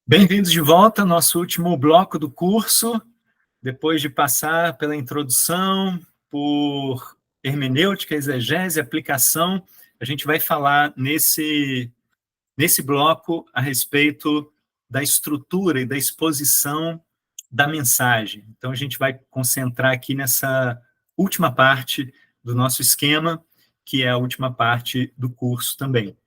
Bem-vindos de volta ao nosso último bloco do curso. Depois de passar pela introdução, por hermenêutica, exegese, aplicação, a gente vai falar nesse bloco a respeito da estrutura e da exposição da mensagem. Então, a gente vai concentrar aqui nessa última parte do nosso esquema, que é a última parte do curso também.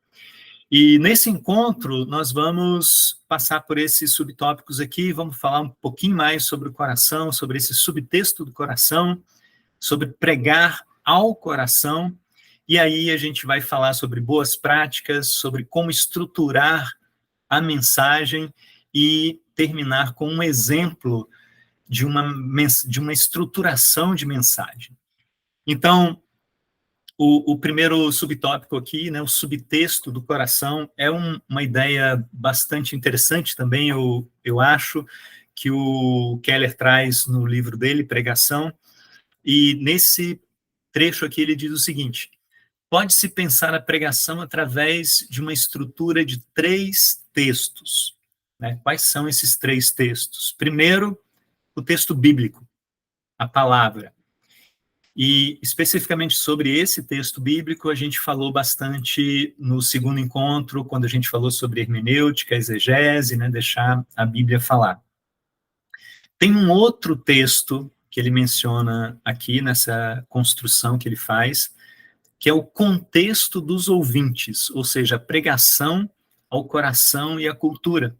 E nesse encontro, nós vamos passar por esses subtópicos aqui, vamos falar um pouquinho mais sobre o coração, sobre esse subtexto do coração, sobre pregar ao coração, e aí a gente vai falar sobre boas práticas, sobre como estruturar a mensagem e terminar com um exemplo de uma estruturação de mensagem. Então, o primeiro subtópico aqui, né, o subtexto do coração, é uma ideia bastante interessante também, eu acho, que o Keller traz no livro dele, Pregação, e nesse trecho aqui ele diz o seguinte: pode-se pensar a pregação através de uma estrutura de 3 textos. Né? Quais são esses 3 textos? Primeiro, o texto bíblico, a palavra. E, especificamente sobre esse texto bíblico, a gente falou bastante no segundo encontro, quando a gente falou sobre hermenêutica, exegese, né, deixar a Bíblia falar. Tem um outro texto que ele menciona aqui, nessa construção que ele faz, que é o contexto dos ouvintes, ou seja, a pregação ao coração e à cultura.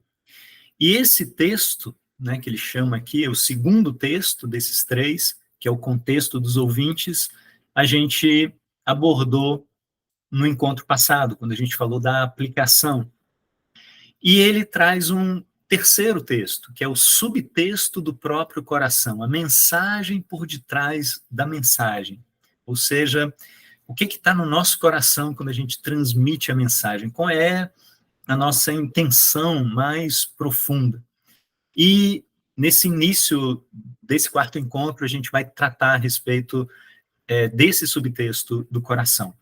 E esse texto, né, que ele chama aqui, é o segundo texto desses 3, que é o contexto dos ouvintes, a gente abordou no encontro passado, quando a gente falou da aplicação. E ele traz um terceiro texto, que é o subtexto do próprio coração, a mensagem por detrás da mensagem. Ou seja, o que está no nosso coração quando a gente transmite a mensagem? Qual é a nossa intenção mais profunda? E nesse início desse quarto encontro, a gente vai tratar a respeito desse subtexto do coração.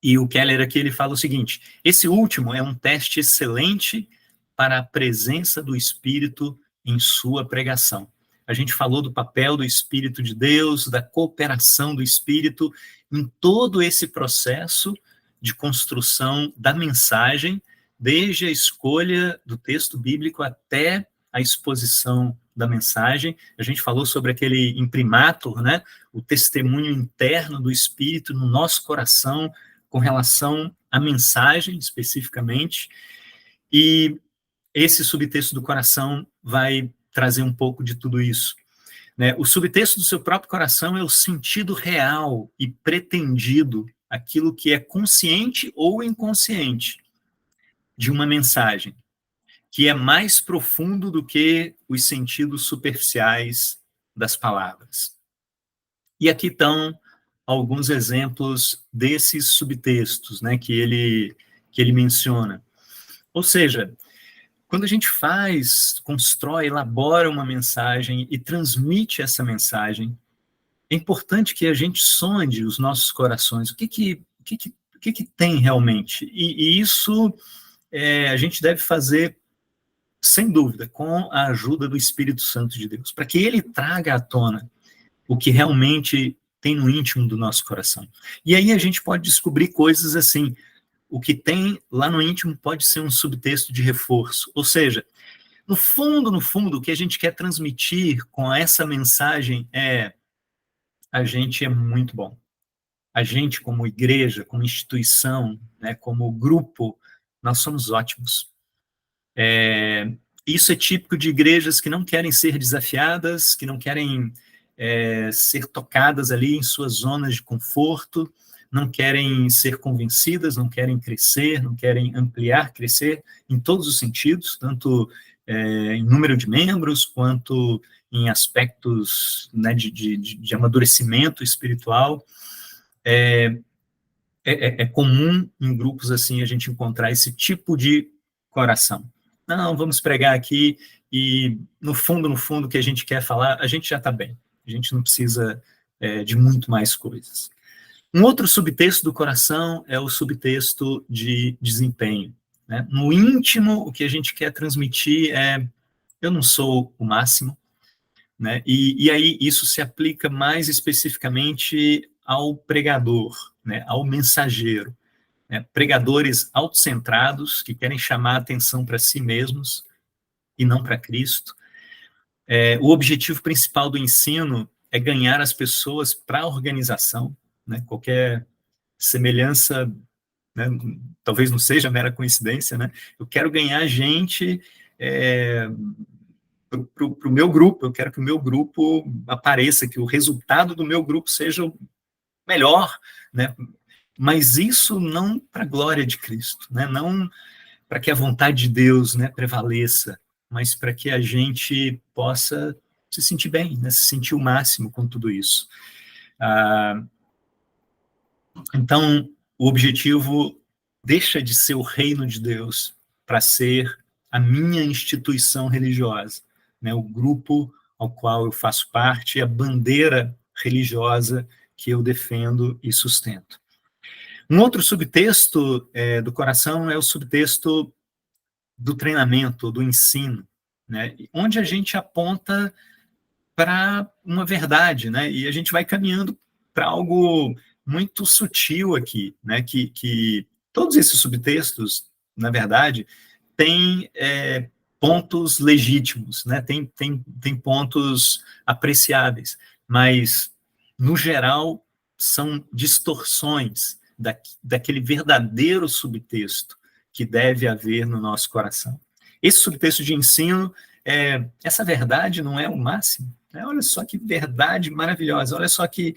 E o Keller aqui, ele fala o seguinte: esse último é um teste excelente para a presença do Espírito em sua pregação. A gente falou do papel do Espírito de Deus, da cooperação do Espírito em todo esse processo de construção da mensagem, desde a escolha do texto bíblico até a exposição da mensagem. A gente falou sobre aquele imprimatur, né? O testemunho interno do Espírito no nosso coração com relação à mensagem, especificamente. E esse subtexto do coração vai trazer um pouco de tudo isso. Né? O subtexto do seu próprio coração é o sentido real e pretendido, aquilo que é consciente ou inconsciente, de uma mensagem, que é mais profundo do que os sentidos superficiais das palavras. E aqui estão alguns exemplos desses subtextos, né, que ele menciona. Ou seja, quando a gente constrói, elabora uma mensagem e transmite essa mensagem, é importante que a gente sonde os nossos corações, o que tem realmente. E isso a gente deve fazer, sem dúvida, com a ajuda do Espírito Santo de Deus, para que ele traga à tona o que realmente tem no íntimo do nosso coração. E aí a gente pode descobrir coisas assim: o que tem lá no íntimo pode ser um subtexto de reforço, ou seja, no fundo, o que a gente quer transmitir com essa mensagem é: a gente é muito bom. A gente, como igreja, como instituição, né, como grupo, nós somos ótimos. Isso é típico de igrejas que não querem ser desafiadas, que não querem ser tocadas ali em suas zonas de conforto, não querem ser convencidas, não querem crescer, não querem ampliar, crescer em todos os sentidos, tanto em número de membros, quanto em aspectos, né, de amadurecimento espiritual. É comum em grupos assim a gente encontrar esse tipo de coração. Não, vamos pregar aqui e no fundo, o que a gente quer falar, a gente já está bem. A gente não precisa de muito mais coisas. Um outro subtexto do coração é o subtexto de desempenho. né? No íntimo, o que a gente quer transmitir é: eu não sou o máximo, né? E aí isso se aplica mais especificamente ao pregador, né? Ao mensageiro, né? Pregadores autocentrados que querem chamar a atenção para si mesmos e não para Cristo. O objetivo principal do ensino é ganhar as pessoas para a organização, né? Qualquer semelhança, né, talvez não seja mera coincidência, né? Eu quero ganhar gente para o meu grupo, eu quero que o meu grupo apareça, que o resultado do meu grupo seja o melhor, né? Mas isso não para a glória de Cristo, né? Não para que a vontade de Deus, né, prevaleça, mas para que a gente possa se sentir bem, né, se sentir o máximo com tudo isso. Então, o objetivo deixa de ser o reino de Deus para ser a minha instituição religiosa, né, o grupo ao qual eu faço parte, a bandeira religiosa que eu defendo e sustento. Um outro subtexto do coração é o subtexto do treinamento, do ensino, né, onde a gente aponta para uma verdade, né, e a gente vai caminhando para algo muito sutil aqui, né, que todos esses subtextos, na verdade, têm pontos legítimos, né, tem pontos apreciáveis, mas, no geral, são distorções daquele verdadeiro subtexto que deve haver no nosso coração. Esse subtexto de ensino, essa verdade não é o máximo, né? Olha só que verdade maravilhosa, olha só que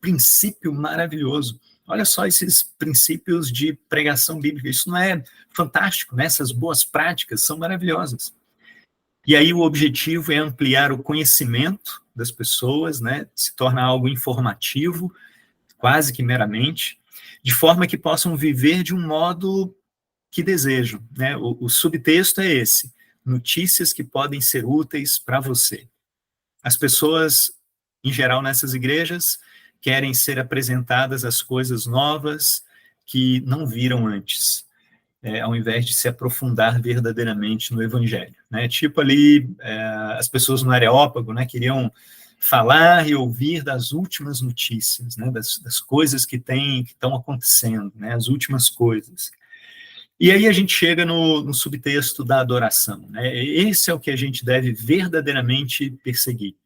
princípio maravilhoso, olha só esses princípios de pregação bíblica, isso não é fantástico, né? Essas boas práticas são maravilhosas. E aí o objetivo é ampliar o conhecimento das pessoas, né? Se torna algo informativo, quase que meramente, de forma que possam viver de um modo que desejam, né? O subtexto é esse: notícias que podem ser úteis para você. As pessoas, em geral, nessas igrejas, querem ser apresentadas as coisas novas que não viram antes, ao invés de se aprofundar verdadeiramente no Evangelho, né? Tipo ali, as pessoas no Areópago, né, queriam falar e ouvir das últimas notícias, né, das coisas que estão acontecendo, né, as últimas coisas. E aí a gente chega no subtexto da adoração, né? Esse é o que a gente deve verdadeiramente perseguir.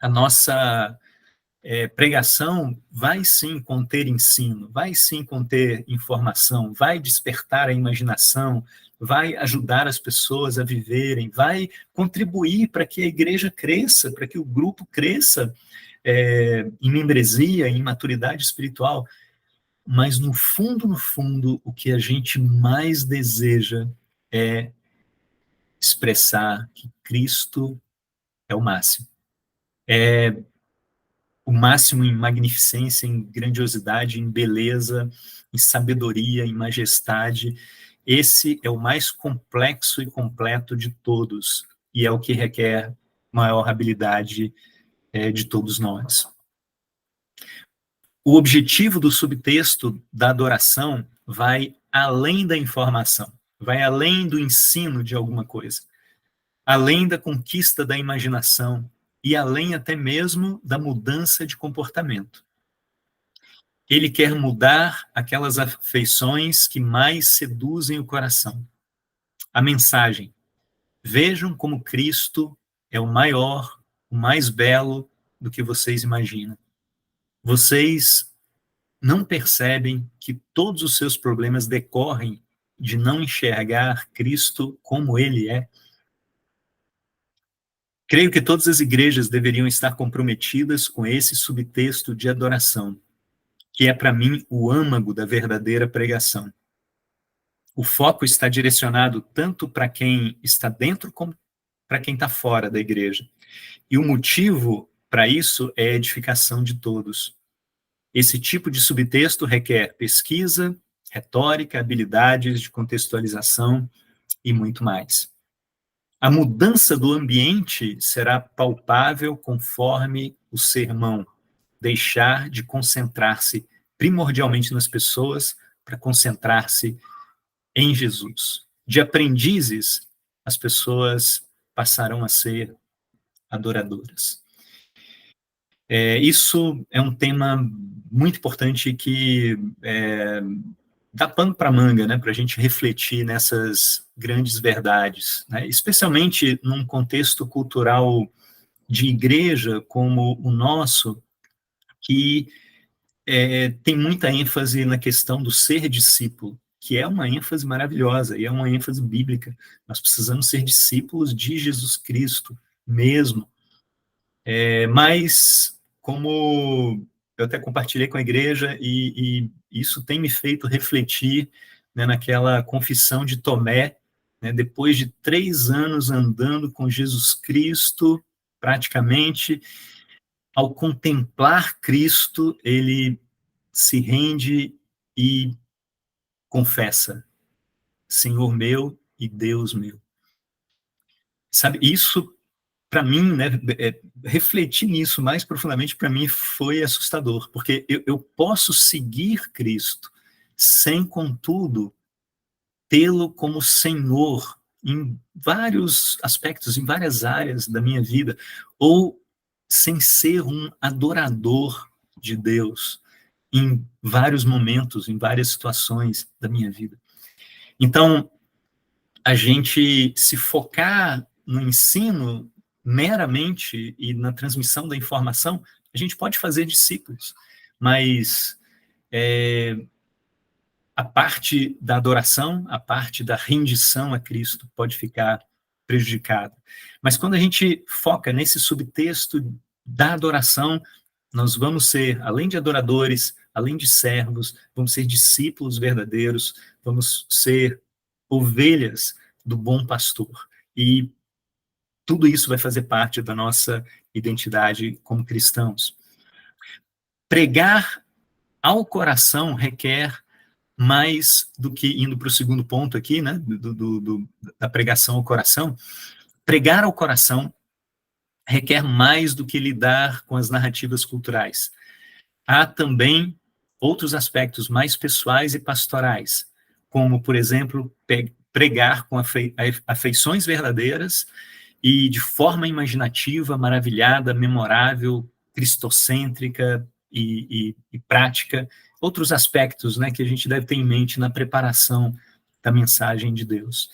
A nossa pregação vai sim conter ensino, vai sim conter informação, vai despertar a imaginação, vai ajudar as pessoas a viverem, vai contribuir para que a igreja cresça, para que o grupo cresça em membresia, em maturidade espiritual. Mas no fundo, o que a gente mais deseja é expressar que Cristo é o máximo. É o máximo em magnificência, em grandiosidade, em beleza, em sabedoria, em majestade. Esse é o mais complexo e completo de todos, e é o que requer maior habilidade de todos nós. O objetivo do subtexto da adoração vai além da informação, vai além do ensino de alguma coisa, além da conquista da imaginação e além até mesmo da mudança de comportamento. Ele quer mudar aquelas afeições que mais seduzem o coração. A mensagem: vejam como Cristo é o maior, o mais belo do que vocês imaginam. Vocês não percebem que todos os seus problemas decorrem de não enxergar Cristo como Ele é? Creio que todas as igrejas deveriam estar comprometidas com esse subtexto de adoração, que é, para mim, o âmago da verdadeira pregação. O foco está direcionado tanto para quem está dentro como para quem está fora da igreja. E o motivo para isso é a edificação de todos. Esse tipo de subtexto requer pesquisa, retórica, habilidades de contextualização e muito mais. A mudança do ambiente será palpável conforme o sermão deixar de concentrar-se primordialmente nas pessoas para concentrar-se em Jesus. De aprendizes, as pessoas passarão a ser adoradoras. Isso é um tema muito importante que dá pano para manga, né, para a gente refletir nessas grandes verdades, né, especialmente num contexto cultural de igreja como o nosso, que tem muita ênfase na questão do ser discípulo, que é uma ênfase maravilhosa e é uma ênfase bíblica. Nós precisamos ser discípulos de Jesus Cristo mesmo. Mas, como eu até compartilhei com a igreja, e isso tem me feito refletir, né, naquela confissão de Tomé, né, depois de 3 anos andando com Jesus Cristo, praticamente, ao contemplar Cristo, ele se rende e confessa: Senhor meu e Deus meu. Sabe, isso para mim, né, refletir nisso mais profundamente, para mim foi assustador, porque eu posso seguir Cristo sem, contudo, tê-lo como Senhor em vários aspectos, em várias áreas da minha vida, ou sem ser um adorador de Deus em vários momentos, em várias situações da minha vida. Então, a gente se focar no ensino meramente e na transmissão da informação, a gente pode fazer discípulos, mas a parte da adoração, a parte da rendição a Cristo pode ficar prejudicada. Mas quando a gente foca nesse subtexto da adoração, nós vamos ser, além de adoradores, além de servos, vamos ser discípulos verdadeiros, vamos ser ovelhas do bom pastor. E tudo isso vai fazer parte da nossa identidade como cristãos. Pregar ao coração requer mais do que, indo para o segundo ponto aqui, né, da pregação ao coração, pregar ao coração requer mais do que lidar com as narrativas culturais. Há também outros aspectos mais pessoais e pastorais, como, por exemplo, pregar com afeições verdadeiras e de forma imaginativa, maravilhada, memorável, cristocêntrica e prática, outros aspectos, né, que a gente deve ter em mente na preparação da mensagem de Deus.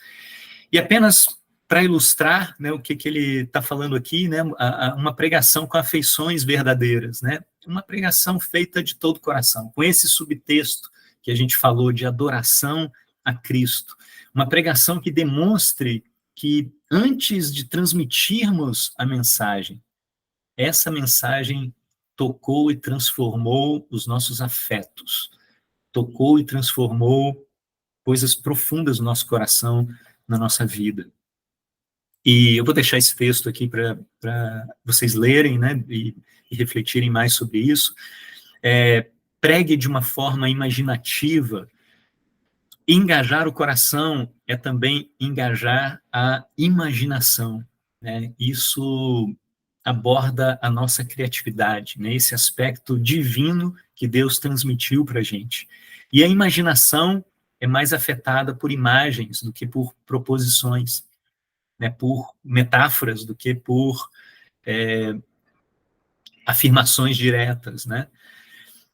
E apenas para ilustrar, né, o que ele está falando aqui, né, uma pregação com afeições verdadeiras, né, uma pregação feita de todo o coração, com esse subtexto que a gente falou de adoração a Cristo, uma pregação que demonstre que antes de transmitirmos a mensagem, essa mensagem tocou e transformou os nossos afetos, tocou e transformou coisas profundas no nosso coração, na nossa vida. E eu vou deixar esse texto aqui para vocês lerem, né, e refletirem mais sobre isso. Pregue de uma forma imaginativa. Engajar o coração é também engajar a imaginação, né? Isso aborda a nossa criatividade, né? Esse aspecto divino que Deus transmitiu para a gente. E a imaginação é mais afetada por imagens do que por proposições, né? Por metáforas do que por afirmações diretas, né?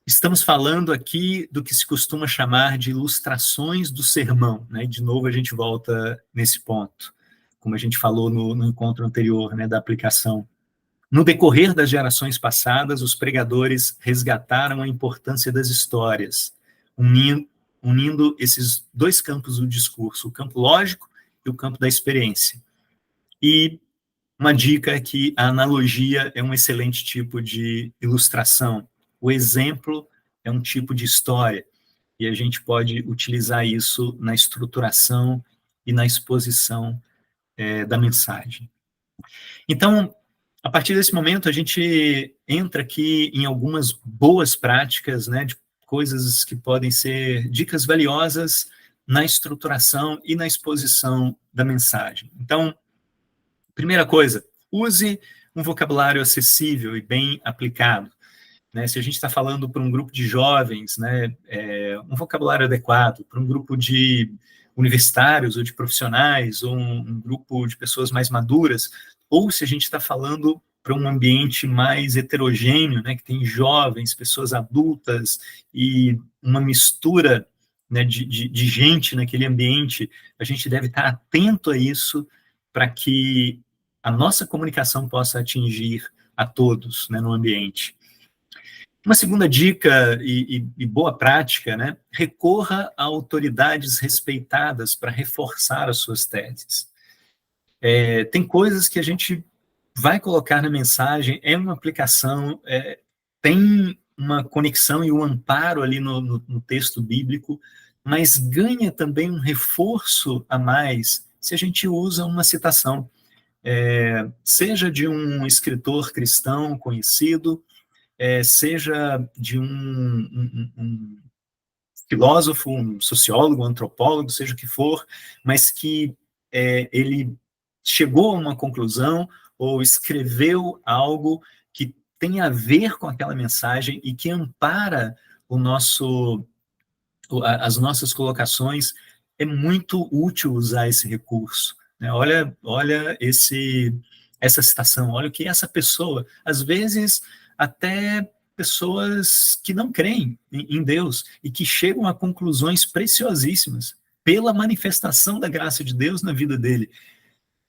Estamos falando aqui do que se costuma chamar de ilustrações do sermão, né? De novo, a gente volta nesse ponto, como a gente falou no encontro anterior, né, da aplicação. No decorrer das gerações passadas, os pregadores resgataram a importância das histórias, unindo esses dois campos do discurso, o campo lógico e o campo da experiência. E uma dica é que a analogia é um excelente tipo de ilustração. O exemplo é um tipo de história, e a gente pode utilizar isso na estruturação e na exposição da mensagem. Então, a partir desse momento, a gente entra aqui em algumas boas práticas, né, de coisas que podem ser dicas valiosas na estruturação e na exposição da mensagem. Então, primeira coisa, use um vocabulário acessível e bem aplicado. Né? Se a gente está falando para um grupo de jovens, né, um vocabulário adequado, para um grupo de universitários ou de profissionais, ou um grupo de pessoas mais maduras, ou se a gente está falando para um ambiente mais heterogêneo, né, que tem jovens, pessoas adultas e uma mistura, né, de gente naquele ambiente, a gente deve estar atento a isso para que a nossa comunicação possa atingir a todos, né, no ambiente. Uma segunda dica e boa prática, né? Recorra a autoridades respeitadas para reforçar as suas teses. Tem coisas que a gente vai colocar na mensagem, é uma aplicação, tem uma conexão e um amparo ali no texto bíblico, mas ganha também um reforço a mais se a gente usa uma citação, seja de um escritor cristão conhecido, seja de um filósofo, um sociólogo, um antropólogo, seja o que for, mas que ele chegou a uma conclusão ou escreveu algo que tem a ver com aquela mensagem e que ampara as nossas colocações. É muito útil usar esse recurso, né? Olha essa citação, olha o que essa pessoa, às vezes até pessoas que não creem em Deus e que chegam a conclusões preciosíssimas pela manifestação da graça de Deus na vida dele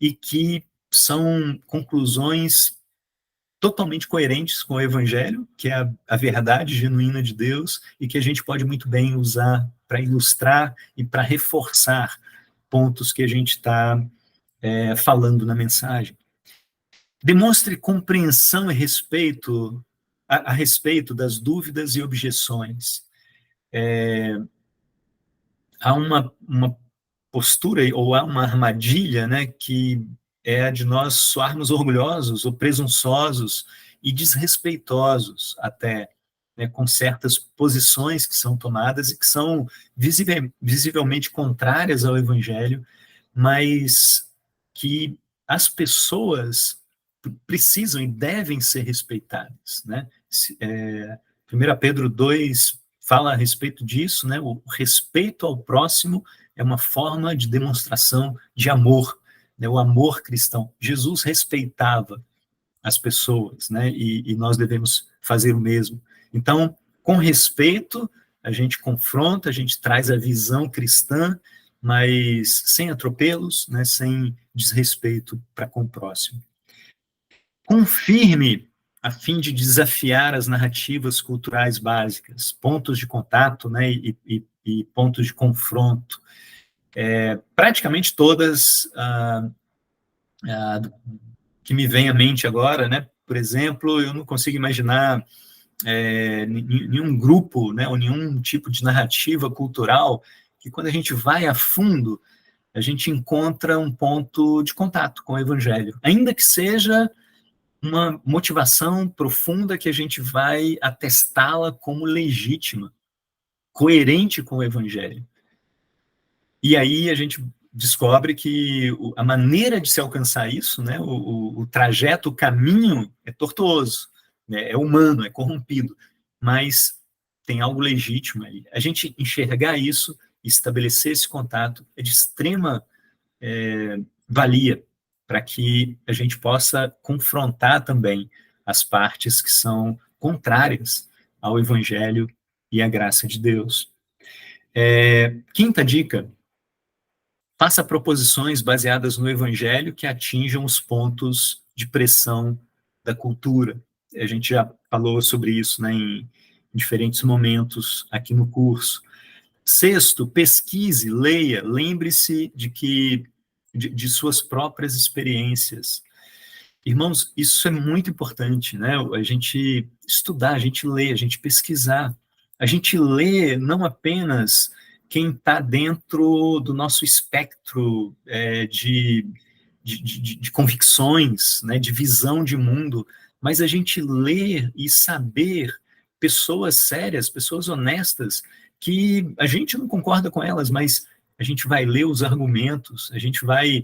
e que são conclusões totalmente coerentes com o Evangelho, que é a verdade genuína de Deus e que a gente pode muito bem usar para ilustrar e para reforçar pontos que a gente está falando na mensagem. Demonstre compreensão e respeito a respeito das dúvidas e objeções. Há uma postura ou há uma armadilha, né, que é a de nós soarmos orgulhosos ou presunçosos e desrespeitosos até, né, com certas posições que são tomadas e que são visivelmente contrárias ao Evangelho, mas que as pessoas precisam e devem ser respeitadas, né? 1 Pedro 2 fala a respeito disso, né? O respeito ao próximo é uma forma de demonstração de amor, né? O amor cristão. Jesus respeitava as pessoas, né? E nós devemos fazer o mesmo. Então, com respeito, a gente confronta, a gente traz a visão cristã, mas sem atropelos, né? Sem desrespeito para com o próximo. Confirme a fim de desafiar as narrativas culturais básicas, pontos de contato, né, e pontos de confronto. Praticamente todas que me vêm à mente agora, né, por exemplo, eu não consigo imaginar nenhum grupo, né, ou nenhum tipo de narrativa cultural que, quando a gente vai a fundo, a gente encontra um ponto de contato com o Evangelho, ainda que seja uma motivação profunda que a gente vai atestá-la como legítima, coerente com o Evangelho. E aí a gente descobre que a maneira de se alcançar isso, né, o trajeto, o caminho é tortuoso, né, é humano, é corrompido, mas tem algo legítimo aí. A gente enxergar isso, estabelecer esse contato, é de extrema valia para que a gente possa confrontar também as partes que são contrárias ao Evangelho e à graça de Deus. Quinta dica: faça proposições baseadas no Evangelho que atinjam os pontos de pressão da cultura. A gente já falou sobre isso, né, em diferentes momentos aqui no curso. Sexto, pesquise, leia, lembre-se de suas próprias experiências. Irmãos, isso é muito importante, né? A gente estudar, a gente ler, a gente pesquisar. A gente lê não apenas quem está dentro do nosso espectro de convicções, né, de visão de mundo, mas a gente ler e saber pessoas sérias, pessoas honestas, que a gente não concorda com elas, mas a gente vai ler os argumentos, a gente vai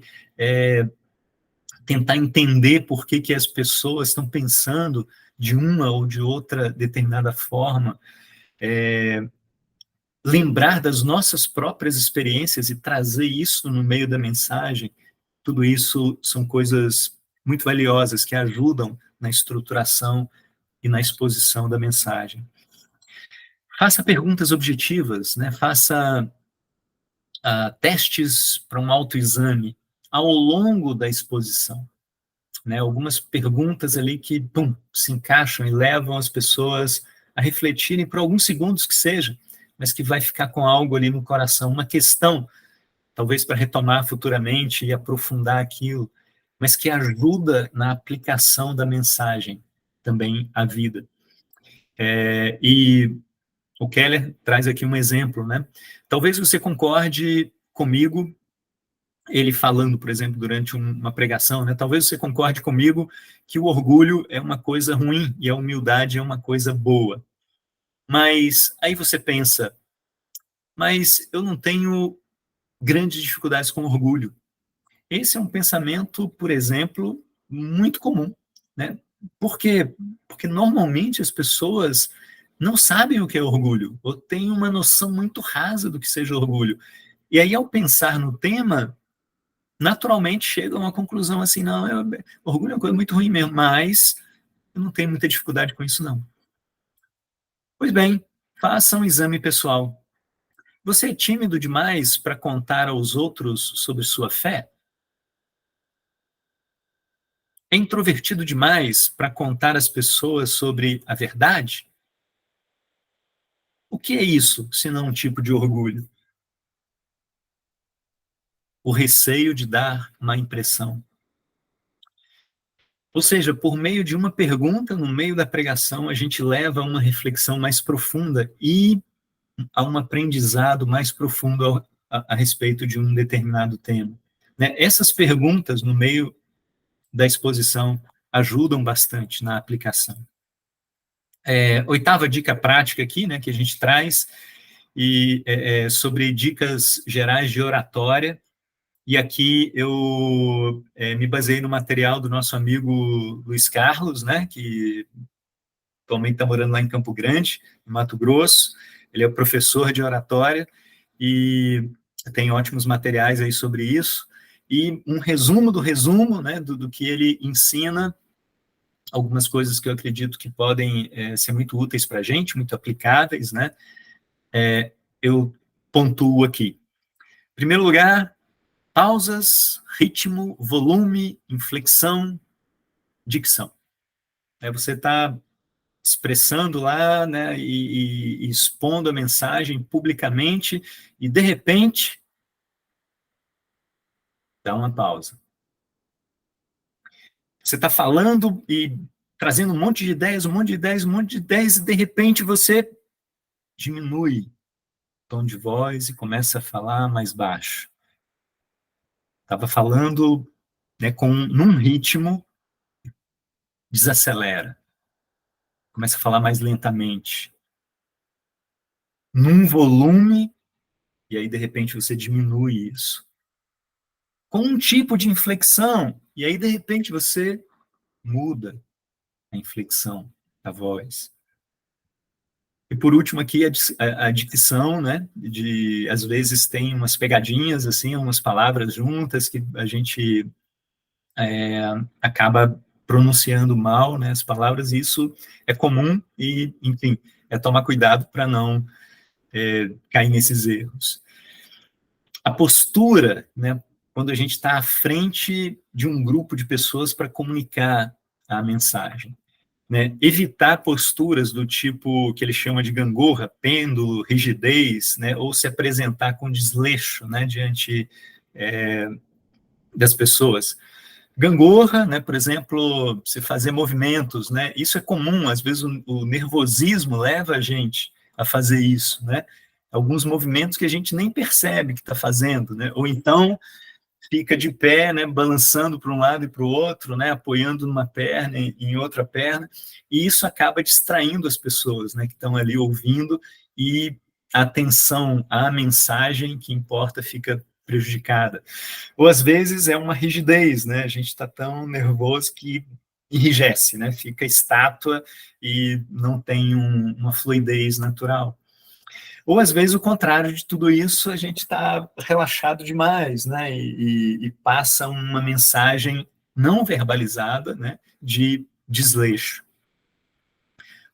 tentar entender por que as pessoas estão pensando de uma ou de outra determinada forma. lembrar das nossas próprias experiências e trazer isso no meio da mensagem, tudo isso são coisas muito valiosas que ajudam na estruturação e na exposição da mensagem. Faça perguntas objetivas, né? Faça testes para um autoexame ao longo da exposição. Né? Algumas perguntas ali que se encaixam e levam as pessoas a refletirem por alguns segundos que seja, mas que vai ficar com algo ali no coração, uma questão, talvez para retomar futuramente e aprofundar aquilo, mas que ajuda na aplicação da mensagem também à vida. E o Keller traz aqui um exemplo, né? Talvez você concorde comigo, ele falando, por exemplo, durante uma pregação, né? Talvez você concorde comigo que o orgulho é uma coisa ruim e a humildade é uma coisa boa. Mas aí você pensa, mas eu não tenho grandes dificuldades com orgulho. Esse é um pensamento, por exemplo, muito comum, né? Por quê? Porque normalmente as pessoas não sabem o que é orgulho, ou têm uma noção muito rasa do que seja orgulho. E aí, ao pensar no tema, naturalmente chegam a uma conclusão assim, não, orgulho é uma coisa muito ruim mesmo, mas eu não tenho muita dificuldade com isso, não. Pois bem, faça um exame pessoal. Você é tímido demais para contar aos outros sobre sua fé? É introvertido demais para contar às pessoas sobre a verdade? O que é isso, se não um tipo de orgulho? O receio de dar má impressão. Ou seja, por meio de uma pergunta, no meio da pregação, a gente leva a uma reflexão mais profunda e a um aprendizado mais profundo a respeito de um determinado tema. Né? Essas perguntas, no meio da exposição, ajudam bastante na aplicação. Oitava dica prática aqui, né, que a gente traz, sobre dicas gerais de oratória, e aqui eu me baseei no material do nosso amigo Luiz Carlos, né, que atualmente está morando lá em Campo Grande, no Mato Grosso. Ele é professor de oratória e tem ótimos materiais aí sobre isso. E um resumo do resumo, né, do que ele ensina, algumas coisas que eu acredito que podem ser muito úteis para a gente, muito aplicáveis, né? Eu pontuo aqui. Em primeiro lugar, pausas, ritmo, volume, inflexão, dicção. Você está expressando lá, né, e expondo a mensagem publicamente, e de repente, dá uma pausa. Você está falando e trazendo um monte de ideias, um monte de ideias, um monte de ideias, e de repente você diminui o tom de voz e começa a falar mais baixo. Estava falando, né, num ritmo, desacelera. Começa a falar mais lentamente. Num volume, e aí de repente você diminui isso. Com um tipo de inflexão, e aí de repente você muda a inflexão da voz. E por último aqui a dicção, né, às vezes tem umas pegadinhas, assim, umas palavras juntas que a gente acaba pronunciando mal, né, as palavras, e isso é comum e, enfim, tomar cuidado para não cair nesses erros. A postura, né, quando a gente está à frente de um grupo de pessoas para comunicar a mensagem. Né? Evitar posturas do tipo que ele chama de gangorra, pêndulo, rigidez, né? Ou se apresentar com desleixo, né? Diante das pessoas. Gangorra, né? Por exemplo, se fazer movimentos, né? Isso é comum, às vezes o nervosismo leva a gente a fazer isso, né? Alguns movimentos que a gente nem percebe que está fazendo, né? Ou então fica de pé, né, balançando para um lado e para o outro, né, apoiando numa perna em outra perna, e isso acaba distraindo as pessoas, né, que estão ali ouvindo, e a atenção à mensagem que importa fica prejudicada. Ou às vezes é uma rigidez, né, a gente está tão nervoso que enrijece, né, fica estátua e não tem uma fluidez natural. Ou, às vezes, o contrário de tudo isso, a gente está relaxado demais, né? E passa uma mensagem não verbalizada, né, de desleixo.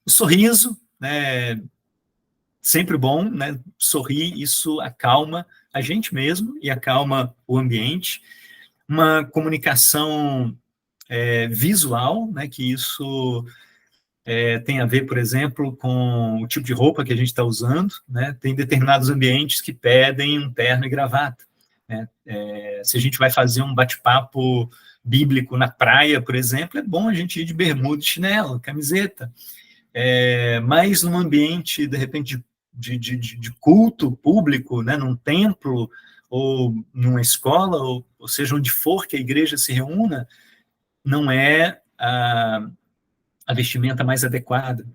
O sorriso, né, sempre bom, né? Sorrir, isso acalma a gente mesmo e acalma o ambiente. Uma comunicação visual, né, que isso tem a ver, por exemplo, com o tipo de roupa que a gente está usando, né? Tem determinados ambientes que pedem um terno e gravata, né? Se a gente vai fazer um bate-papo bíblico na praia, por exemplo, é bom a gente ir de bermuda e chinelo, camiseta. Mas num ambiente, de repente, de culto público, né? Num templo ou numa escola, ou seja, onde for que a igreja se reúna, não é a vestimenta mais adequada.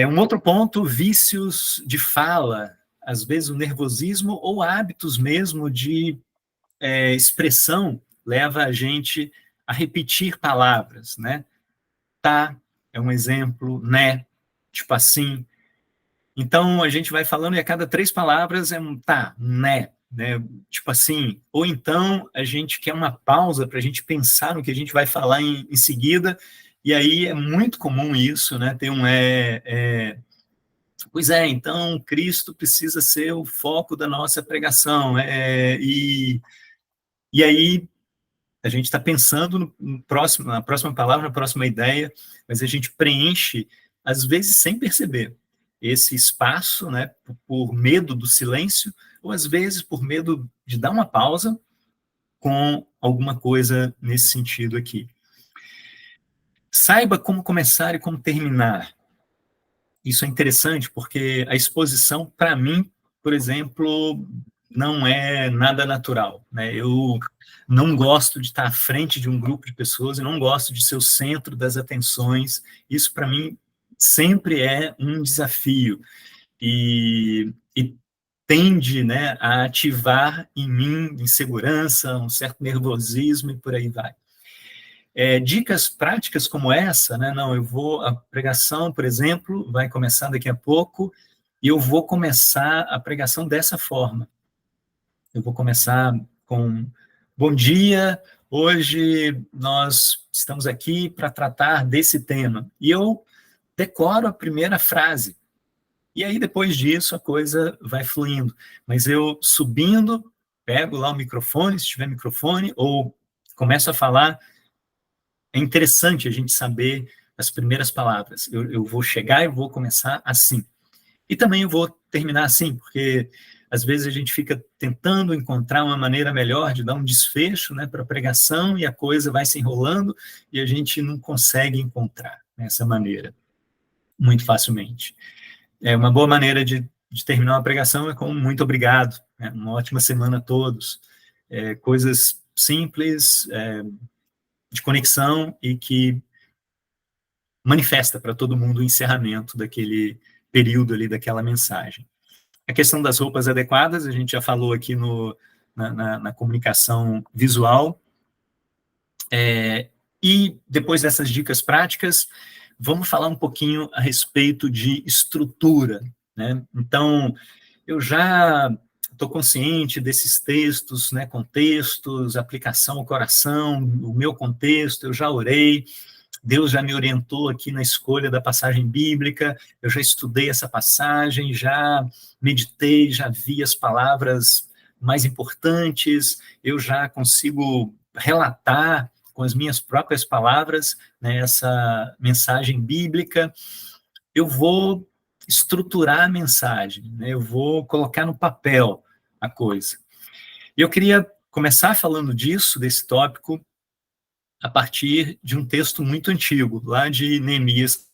Um outro ponto, vícios de fala, às vezes o nervosismo ou hábitos mesmo de expressão leva a gente a repetir palavras, né? Tá é um exemplo, né? Tipo assim. Então, a gente vai falando e a cada 3 palavras é um tá, né? Tipo assim. Ou então, a gente quer uma pausa para a gente pensar no que a gente vai falar em seguida, e aí é muito comum isso, né? Tem um pois então, Cristo precisa ser o foco da nossa pregação. E aí, a gente está pensando no próximo, na próxima palavra, na próxima ideia, mas a gente preenche, às vezes sem perceber, esse espaço, né, por medo do silêncio, ou às vezes por medo de dar uma pausa com alguma coisa nesse sentido aqui. Saiba como começar e como terminar. Isso é interessante porque a exposição, para mim, por exemplo, não é nada natural, né? Eu não gosto de estar à frente de um grupo de pessoas, eu não gosto de ser o centro das atenções. Isso, para mim, sempre é um desafio e tende, né, a ativar em mim insegurança, um certo nervosismo e por aí vai. Dicas práticas como essa, né? Não, a pregação, por exemplo, vai começar daqui a pouco, e eu vou começar a pregação dessa forma. Eu vou começar com bom dia, hoje nós estamos aqui para tratar desse tema. E eu decoro a primeira frase. E aí, depois disso, a coisa vai fluindo. Mas eu subindo, pego lá o microfone, se tiver microfone, ou começo a falar. É interessante a gente saber as primeiras palavras. Eu vou chegar e vou começar assim. E também eu vou terminar assim, porque às vezes a gente fica tentando encontrar uma maneira melhor de dar um desfecho, né, para a pregação, e a coisa vai se enrolando e a gente não consegue encontrar essa maneira muito facilmente. Uma boa maneira de terminar uma pregação é com muito obrigado, né, uma ótima semana a todos. Coisas simples, de conexão e que manifesta para todo mundo o encerramento daquele período ali, daquela mensagem. A questão das roupas adequadas, a gente já falou aqui na comunicação visual. E depois dessas dicas práticas, vamos falar um pouquinho a respeito de estrutura, né? Então, eu já estou consciente desses textos, né, contextos, aplicação ao coração, o meu contexto, eu já orei, Deus já me orientou aqui na escolha da passagem bíblica, eu já estudei essa passagem, já meditei, já vi as palavras mais importantes, eu já consigo relatar com as minhas próprias palavras, né, essa mensagem bíblica. Eu vou estruturar a mensagem, né, eu vou colocar no papel a coisa. E eu queria começar falando disso, desse tópico, a partir de um texto muito antigo, lá de Neemias,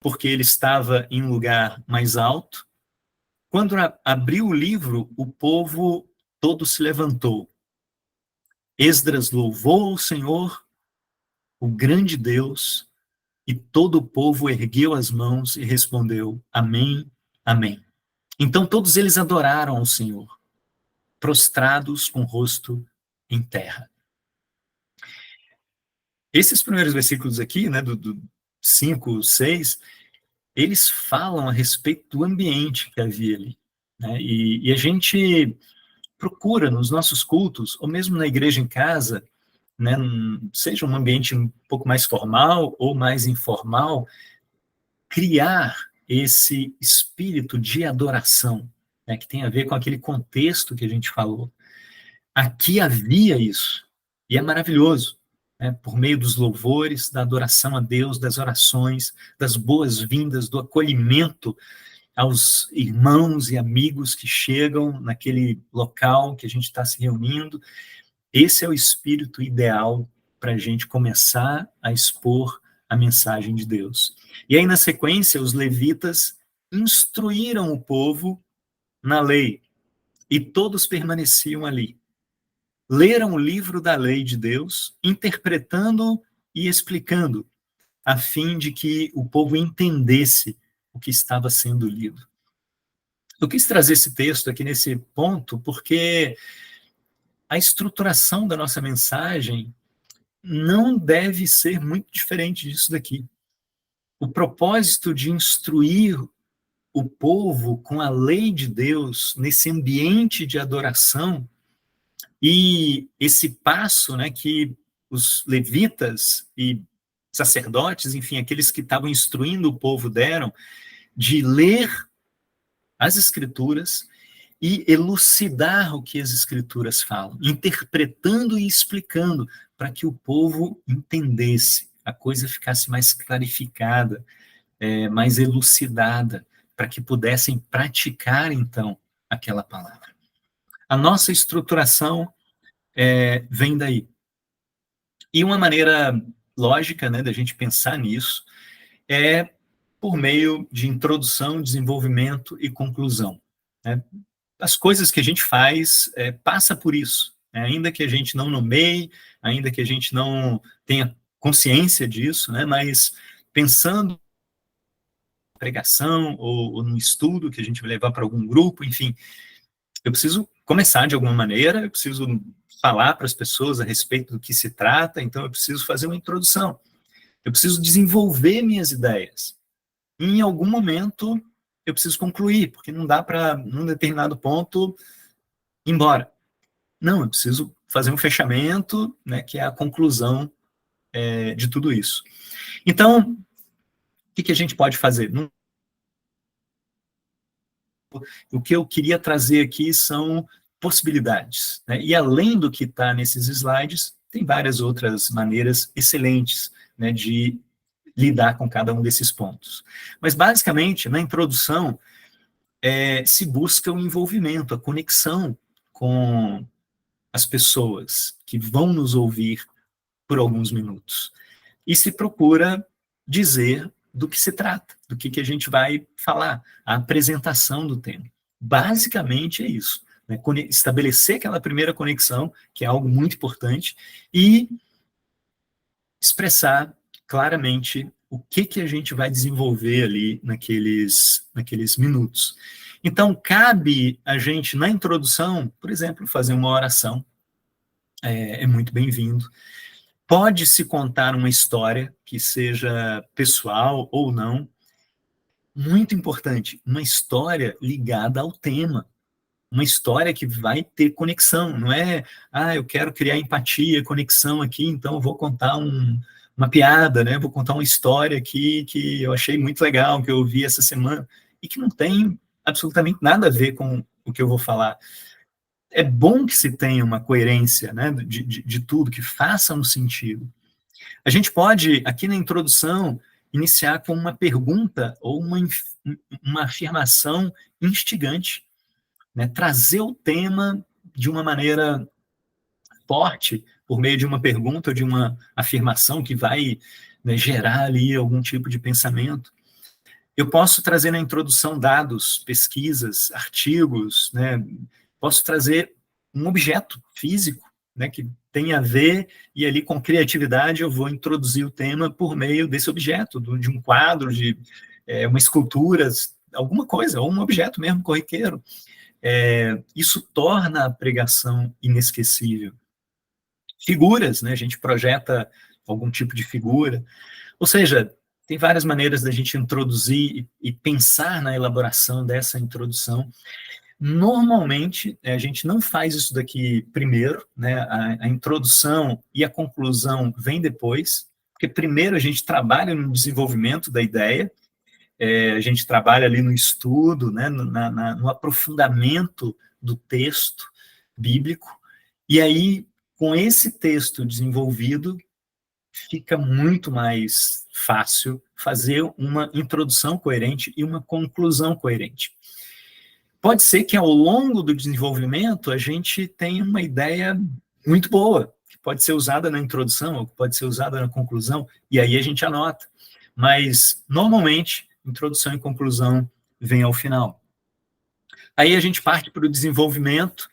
porque ele estava em um lugar mais alto. Quando abriu o livro, o povo todo se levantou. Esdras louvou o Senhor, o grande Deus, e todo o povo ergueu as mãos e respondeu: Amém, Amém. Então todos eles adoraram ao Senhor, prostrados com o rosto em terra. Esses primeiros versículos aqui, né, do 5, 6, eles falam a respeito do ambiente que havia ali, né? E a gente procura nos nossos cultos, ou mesmo na igreja em casa, né, seja um ambiente um pouco mais formal ou mais informal, criar esse espírito de adoração, né, que tem a ver com aquele contexto que a gente falou. Aqui havia isso, e é maravilhoso, né, por meio dos louvores, da adoração a Deus, das orações, das boas-vindas, do acolhimento aos irmãos e amigos que chegam naquele local que a gente está se reunindo. Esse é o espírito ideal para a gente começar a expor a mensagem de Deus. E aí, na sequência, os levitas instruíram o povo na lei, e todos permaneciam ali. Leram o livro da lei de Deus, interpretando e explicando, a fim de que o povo entendesse o que estava sendo lido. Eu quis trazer esse texto aqui nesse ponto, porque a estruturação da nossa mensagem não deve ser muito diferente disso daqui. O propósito de instruir o povo com a lei de Deus nesse ambiente de adoração e esse passo, né, que os levitas e sacerdotes, enfim, aqueles que estavam instruindo o povo deram, de ler as escrituras e elucidar o que as escrituras falam, interpretando e explicando para que o povo entendesse, a coisa ficasse mais clarificada, mais elucidada, para que pudessem praticar, então, aquela palavra. A nossa estruturação vem daí. E uma maneira lógica, né, da gente pensar nisso é por meio de introdução, desenvolvimento e conclusão, né? As coisas que a gente faz passa por isso, né? Ainda que a gente não nomeie, ainda que a gente não tenha consciência disso, né? Mas pensando na pregação ou no estudo que a gente vai levar para algum grupo, enfim, eu preciso começar de alguma maneira, eu preciso falar para as pessoas a respeito do que se trata, então eu preciso fazer uma introdução, eu preciso desenvolver minhas ideias. E em algum momento eu preciso concluir, porque não dá para, num determinado ponto, ir embora. Não, eu preciso fazer um fechamento, né, que é a conclusão de tudo isso. Então, o que a gente pode fazer? O que eu queria trazer aqui são possibilidades, né? E além do que está nesses slides, tem várias outras maneiras excelentes, né, de lidar com cada um desses pontos. Mas, basicamente, na introdução, se busca o envolvimento, a conexão com as pessoas que vão nos ouvir por alguns minutos. E se procura dizer do que se trata, do que a gente vai falar, a apresentação do tema. Basicamente é isso, né? Estabelecer aquela primeira conexão, que é algo muito importante, e expressar claramente o que a gente vai desenvolver ali naqueles minutos. Então, cabe a gente, na introdução, por exemplo, fazer uma oração, é muito bem-vindo. Pode-se contar uma história, que seja pessoal ou não, muito importante, uma história ligada ao tema, uma história que vai ter conexão, não é, eu quero criar empatia, conexão aqui, então eu vou contar uma piada, né? Vou contar uma história aqui que eu achei muito legal, que eu ouvi essa semana, e que não tem absolutamente nada a ver com o que eu vou falar. É bom que se tenha uma coerência, né, de tudo, que faça um sentido. A gente pode, aqui na introdução, iniciar com uma pergunta ou uma afirmação instigante, né, trazer o tema de uma maneira forte, por meio de uma pergunta ou de uma afirmação que vai, né, gerar ali algum tipo de pensamento. Eu posso trazer na introdução dados, pesquisas, artigos, né, posso trazer um objeto físico, né, que tem a ver, e ali com criatividade eu vou introduzir o tema por meio desse objeto, de um quadro, de uma escultura, alguma coisa, ou um objeto mesmo corriqueiro. Isso torna a pregação inesquecível. Figuras, né, a gente projeta algum tipo de figura. Ou seja, tem várias maneiras da gente introduzir e pensar na elaboração dessa introdução. Normalmente, a gente não faz isso daqui primeiro, né? A introdução e a conclusão vem depois, porque primeiro a gente trabalha no desenvolvimento da ideia, a gente trabalha ali no estudo, né? No aprofundamento do texto bíblico, e aí, com esse texto desenvolvido, fica muito mais fácil fazer uma introdução coerente e uma conclusão coerente. Pode ser que ao longo do desenvolvimento a gente tenha uma ideia muito boa, que pode ser usada na introdução, ou pode ser usada na conclusão, e aí a gente anota. Mas, normalmente, introdução e conclusão vêm ao final. Aí a gente parte para o desenvolvimento.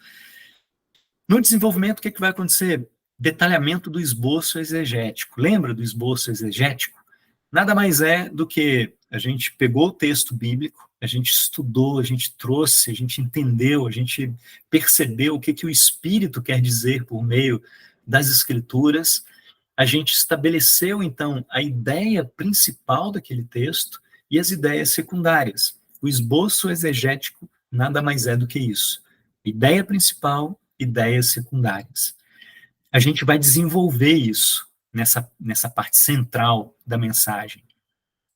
No desenvolvimento, o que vai acontecer? Detalhamento do esboço exegético. Lembra do esboço exegético? Nada mais é do que a gente pegou o texto bíblico, a gente estudou, a gente trouxe, a gente entendeu, a gente percebeu o que o Espírito quer dizer por meio das Escrituras, a gente estabeleceu, então, a ideia principal daquele texto e as ideias secundárias. O esboço exegético nada mais é do que isso. Ideia principal, ideias secundárias. A gente vai desenvolver isso nessa parte central da mensagem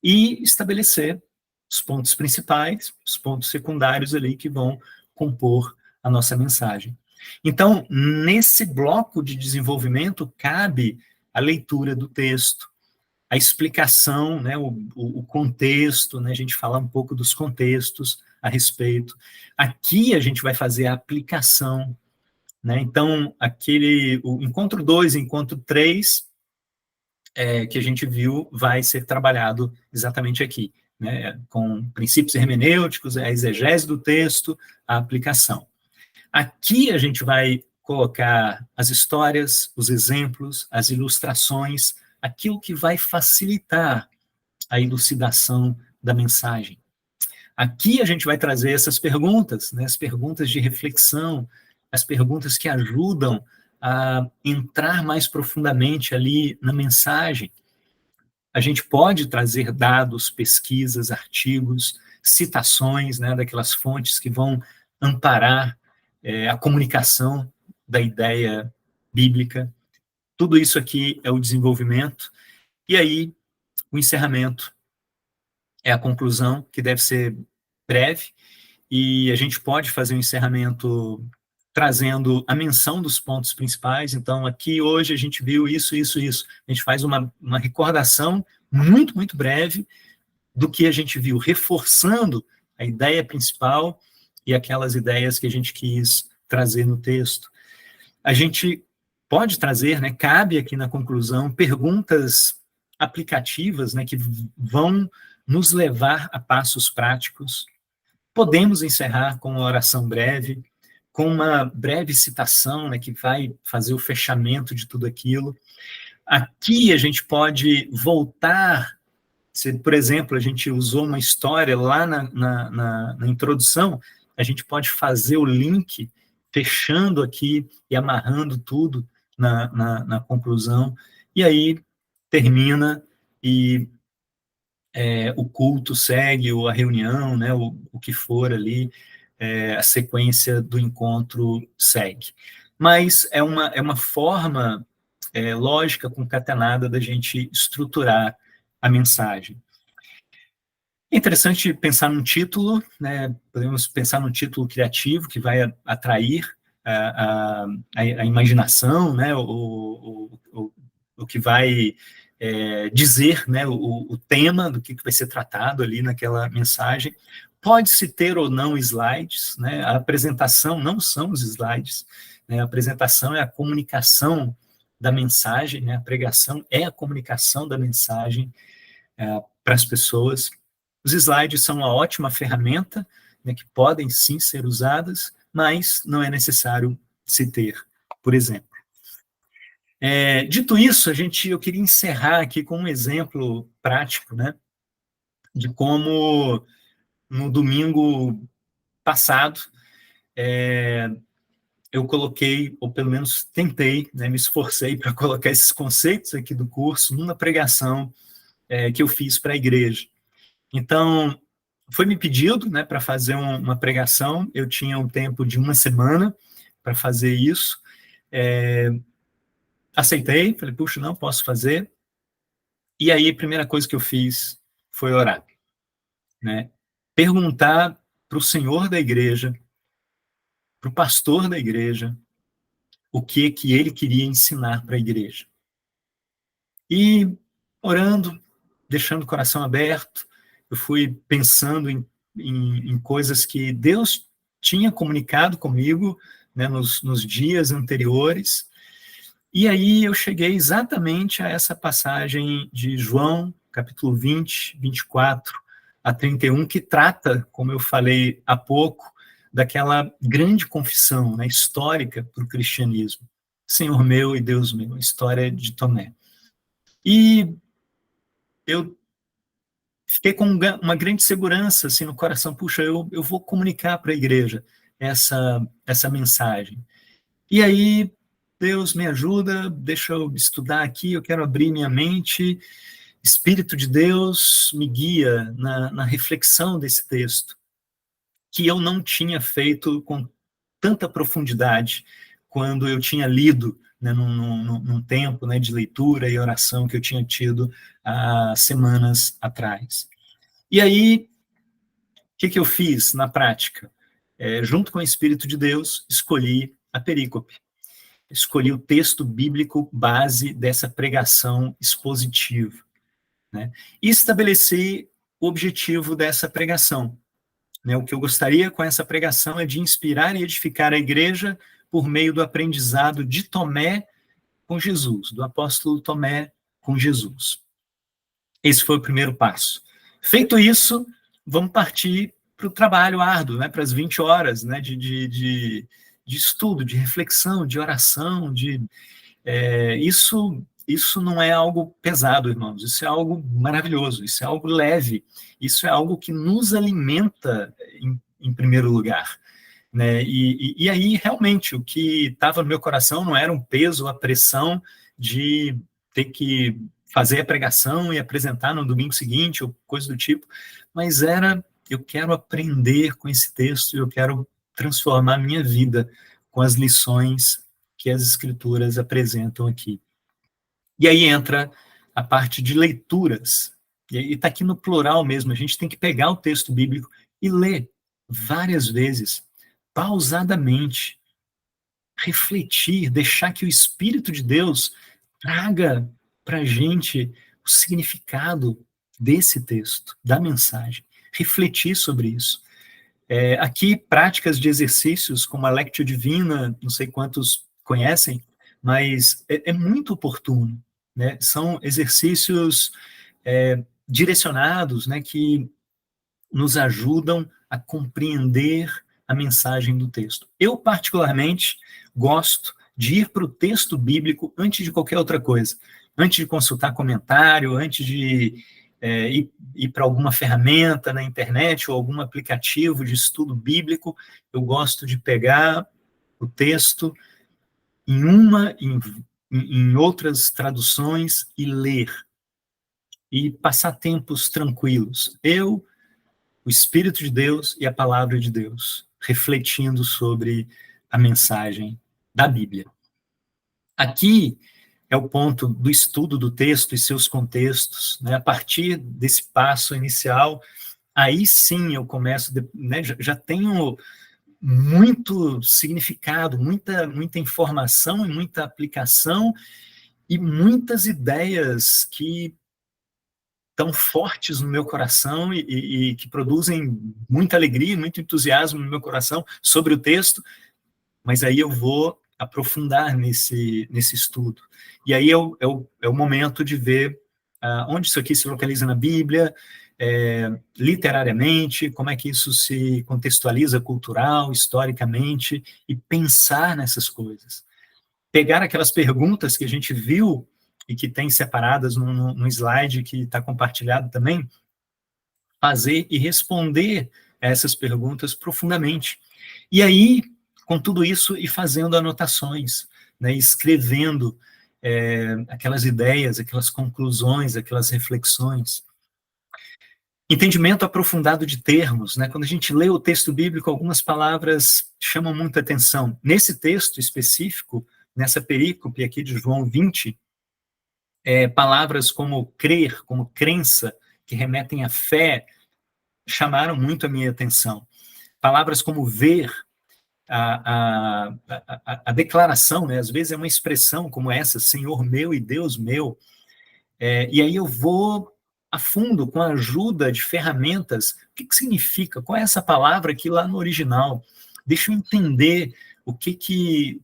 e estabelecer os pontos principais, os pontos secundários ali que vão compor a nossa mensagem. Então, nesse bloco de desenvolvimento, cabe a leitura do texto, a explicação, né, o contexto, né, a gente falar um pouco dos contextos a respeito. Aqui a gente vai fazer a aplicação, né, então, o encontro 2, encontro 3, que a gente viu, vai ser trabalhado exatamente aqui, né, com princípios hermenêuticos, a exegese do texto, a aplicação. Aqui a gente vai colocar as histórias, os exemplos, as ilustrações, aquilo que vai facilitar a elucidação da mensagem. Aqui a gente vai trazer essas perguntas, né, as perguntas de reflexão, as perguntas que ajudam a entrar mais profundamente ali na mensagem. A gente pode trazer dados, pesquisas, artigos, citações, né, daquelas fontes que vão amparar a comunicação da ideia bíblica. Tudo isso aqui é o desenvolvimento. E aí, o encerramento é a conclusão, que deve ser breve, e a gente pode fazer um encerramento trazendo a menção dos pontos principais. Então, aqui hoje a gente viu isso, isso, isso. A gente faz uma recordação muito, muito breve do que a gente viu, reforçando a ideia principal e aquelas ideias que a gente quis trazer no texto. A gente pode trazer, né, cabe aqui na conclusão, perguntas aplicativas, né, que vão nos levar a passos práticos. Podemos encerrar com uma oração breve, com uma breve citação, né, que vai fazer o fechamento de tudo aquilo. Aqui a gente pode voltar, se, por exemplo, a gente usou uma história lá na introdução, a gente pode fazer o link, fechando aqui e amarrando tudo na conclusão, e aí termina e o culto segue, ou a reunião, né, o que for ali, a sequência do encontro segue. Mas é uma forma lógica, concatenada, da gente estruturar a mensagem. É interessante pensar num título, né, podemos pensar num título criativo que vai atrair a imaginação, né, o que vai dizer, né, o tema do que vai ser tratado ali naquela mensagem. Pode-se ter ou não slides, né, a apresentação não são os slides, né, a apresentação é a comunicação da mensagem, né, a pregação é a comunicação da mensagem para as pessoas. Os slides são uma ótima ferramenta, né, que podem sim ser usadas, mas não é necessário se ter, por exemplo. Dito isso, eu queria encerrar aqui com um exemplo prático, né, de como no domingo passado eu coloquei, ou pelo menos tentei, né, me esforcei para colocar esses conceitos aqui do curso numa pregação que eu fiz para a igreja. Então, foi me pedido, né, para fazer uma pregação, eu tinha um tempo de 1 semana para fazer isso, aceitei, falei, puxa, não, posso fazer, e aí a primeira coisa que eu fiz foi orar, né, perguntar para o senhor da igreja, para o pastor da igreja, o que ele queria ensinar para a igreja. E orando, deixando o coração aberto, eu fui pensando em coisas que Deus tinha comunicado comigo, né, nos dias anteriores, e aí eu cheguei exatamente a essa passagem de João, capítulo 20, 24 a 31, que trata, como eu falei há pouco, daquela grande confissão, né, histórica para o cristianismo. Senhor meu e Deus meu, a história de Tomé. E eu fiquei com uma grande segurança assim, no coração, puxa, eu vou comunicar para a igreja essa mensagem. E aí, Deus me ajuda, deixa eu estudar aqui, eu quero abrir minha mente, Espírito de Deus me guia na reflexão desse texto, que eu não tinha feito com tanta profundidade quando eu tinha lido, né, num tempo, né, de leitura e oração que eu tinha tido há semanas atrás. E aí, o que eu fiz na prática? Junto com o Espírito de Deus, escolhi a perícope. Escolhi o texto bíblico base dessa pregação expositiva, né? E estabeleci o objetivo dessa pregação, né? O que eu gostaria com essa pregação é de inspirar e edificar a igreja por meio do aprendizado de Tomé com Jesus, do apóstolo Tomé com Jesus. Esse foi o primeiro passo. Feito isso, vamos partir para o trabalho árduo, né, para as 20 horas, né, de estudo, de reflexão, de oração, isso não é algo pesado, irmãos, isso é algo maravilhoso, isso é algo leve, isso é algo que nos alimenta em primeiro lugar. Né? E aí, realmente, o que estava no meu coração não era um peso, a pressão de ter que fazer a pregação e apresentar no domingo seguinte, ou coisa do tipo, mas eu quero aprender com esse texto, eu quero transformar minha vida com as lições que as escrituras apresentam aqui. E aí entra a parte de leituras, e está aqui no plural mesmo, a gente tem que pegar o texto bíblico e ler várias vezes, pausadamente, refletir, deixar que o Espírito de Deus traga para a gente o significado desse texto, da mensagem, refletir sobre isso. Aqui, práticas de exercícios, como a Lectio Divina, não sei quantos conhecem, mas é muito oportuno, né? São exercícios direcionados, né, que nos ajudam a compreender a mensagem do texto. Eu, particularmente, gosto de ir para o texto bíblico antes de qualquer outra coisa. Antes de consultar comentário, antes de ir para alguma ferramenta na internet ou algum aplicativo de estudo bíblico, eu gosto de pegar o texto em outras traduções e ler. E passar tempos tranquilos. O Espírito de Deus e a Palavra de Deus, refletindo sobre a mensagem da Bíblia. Aqui é o ponto do estudo do texto e seus contextos, né? A partir desse passo inicial, aí sim eu começo, né, já tenho muito significado, muita informação e muita aplicação e muitas ideias que tão fortes no meu coração e que produzem muita alegria, muito entusiasmo no meu coração sobre o texto, mas aí eu vou aprofundar nesse estudo. E aí é o momento de ver onde isso aqui se localiza na Bíblia, literariamente, como é que isso se contextualiza cultural, historicamente, e pensar nessas coisas. Pegar aquelas perguntas que a gente viu e que tem separadas no slide que está compartilhado também, fazer e responder a essas perguntas profundamente. E aí, com tudo isso e fazendo anotações, né, escrevendo aquelas ideias, aquelas conclusões, aquelas reflexões. Entendimento aprofundado de termos, né? Quando a gente lê o texto bíblico, algumas palavras chamam muita atenção. Nesse texto específico, nessa perícope aqui de João 20, palavras como crer, como crença, que remetem à fé, chamaram muito a minha atenção. Palavras como ver, a declaração, né? Às vezes é uma expressão como essa, Senhor meu e Deus meu, e aí eu vou a fundo com a ajuda de ferramentas. O que significa? Qual é essa palavra aqui lá no original? Deixa eu entender o que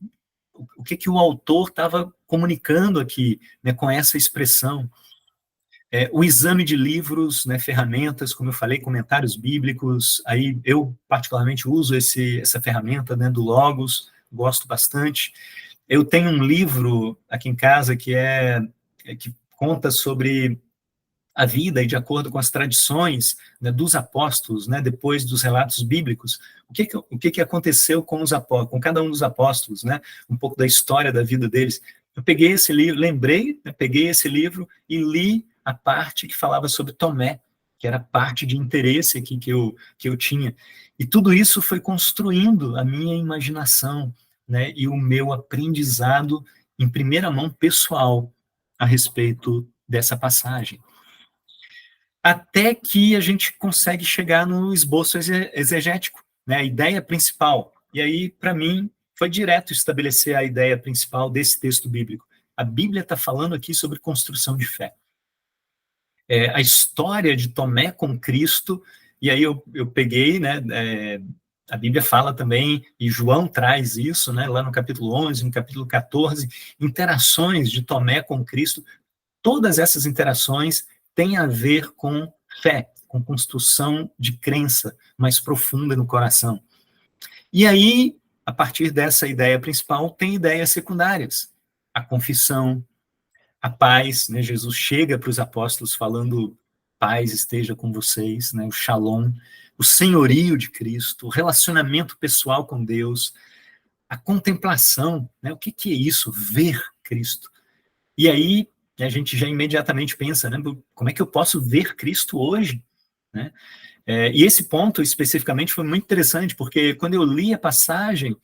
o autor estava comunicando aqui, né, com essa expressão. O exame de livros, né, ferramentas, como eu falei, comentários bíblicos, aí eu particularmente uso essa ferramenta, né, do Logos, gosto bastante. Eu tenho um livro aqui em casa que conta sobre a vida e de acordo com as tradições, né, dos apóstolos, né, depois dos relatos bíblicos, o que aconteceu com os apóstolos, com cada um dos apóstolos, né, um pouco da história da vida deles. Eu peguei esse livro, lembrei, né, peguei esse livro e li a parte que falava sobre Tomé, que era parte de interesse aqui que eu tinha. E tudo isso foi construindo a minha imaginação, né, e o meu aprendizado em primeira mão pessoal a respeito dessa passagem. Até que a gente consegue chegar no esboço exegético, né, a ideia principal. E aí, para mim, foi direto estabelecer a ideia principal desse texto bíblico. A Bíblia está falando aqui sobre construção de fé. A história de Tomé com Cristo, e aí eu peguei, né, a Bíblia fala também, e João traz isso, né, lá no capítulo 11, no capítulo 14, interações de Tomé com Cristo. Todas essas interações têm a ver com fé, com construção de crença mais profunda no coração. E aí, a partir dessa ideia principal, tem ideias secundárias. A confissão, a paz, né? Jesus chega para os apóstolos falando, paz esteja com vocês, né? O shalom, o senhorio de Cristo, o relacionamento pessoal com Deus, a contemplação, né? O que é isso? Ver Cristo. E aí, a gente já imediatamente pensa, né? Como é que eu posso ver Cristo hoje? Né? E esse ponto, especificamente, foi muito interessante, porque quando eu li a passagem,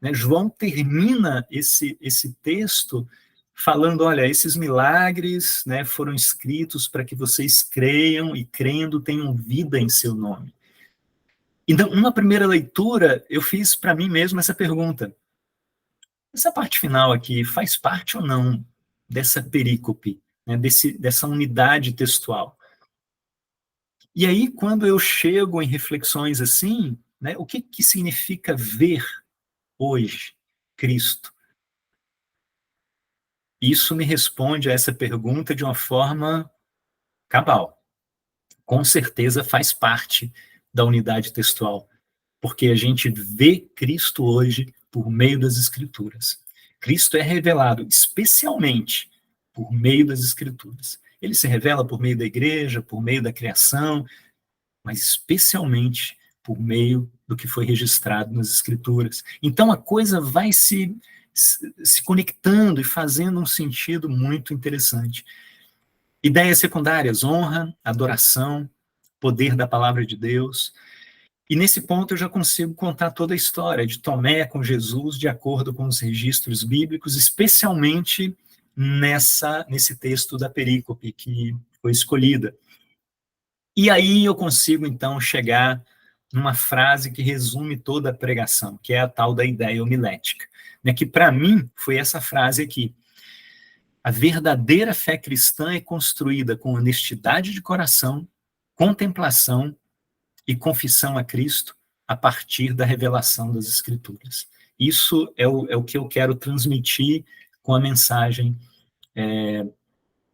né, João termina esse texto falando, olha, esses milagres, né, foram escritos para que vocês creiam e, crendo, tenham vida em seu nome. Então, uma primeira leitura, eu fiz para mim mesmo essa pergunta. Essa parte final aqui faz parte ou não dessa perícope, né, dessa unidade textual? E aí, quando eu chego em reflexões assim, né, o que significa ver hoje Cristo? Isso me responde a essa pergunta de uma forma cabal. Com certeza faz parte da unidade textual, porque a gente vê Cristo hoje por meio das Escrituras. Cristo é revelado especialmente por meio das Escrituras. Ele se revela por meio da igreja, por meio da criação, mas especialmente por meio do que foi registrado nas Escrituras. Então a coisa vai se conectando e fazendo um sentido muito interessante. Ideias secundárias, honra, adoração, poder da palavra de Deus. E nesse ponto eu já consigo contar toda a história de Tomé com Jesus, de acordo com os registros bíblicos, especialmente nesse texto da perícope que foi escolhida. E aí eu consigo, então, chegar numa frase que resume toda a pregação, que é a tal da ideia homilética, né, que para mim foi essa frase aqui. A verdadeira fé cristã é construída com honestidade de coração, contemplação e confissão a Cristo a partir da revelação das Escrituras. Isso é o que eu quero transmitir com a mensagem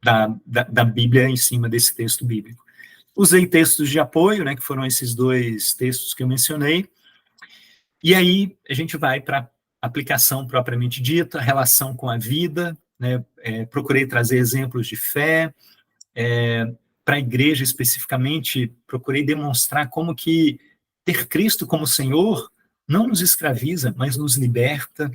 da Bíblia em cima desse texto bíblico. Usei textos de apoio, né, que foram esses dois textos que eu mencionei, e aí a gente vai para a aplicação propriamente dita, relação com a vida, né, procurei trazer exemplos de fé, para a igreja especificamente, procurei demonstrar como que ter Cristo como Senhor, não nos escraviza, mas nos liberta.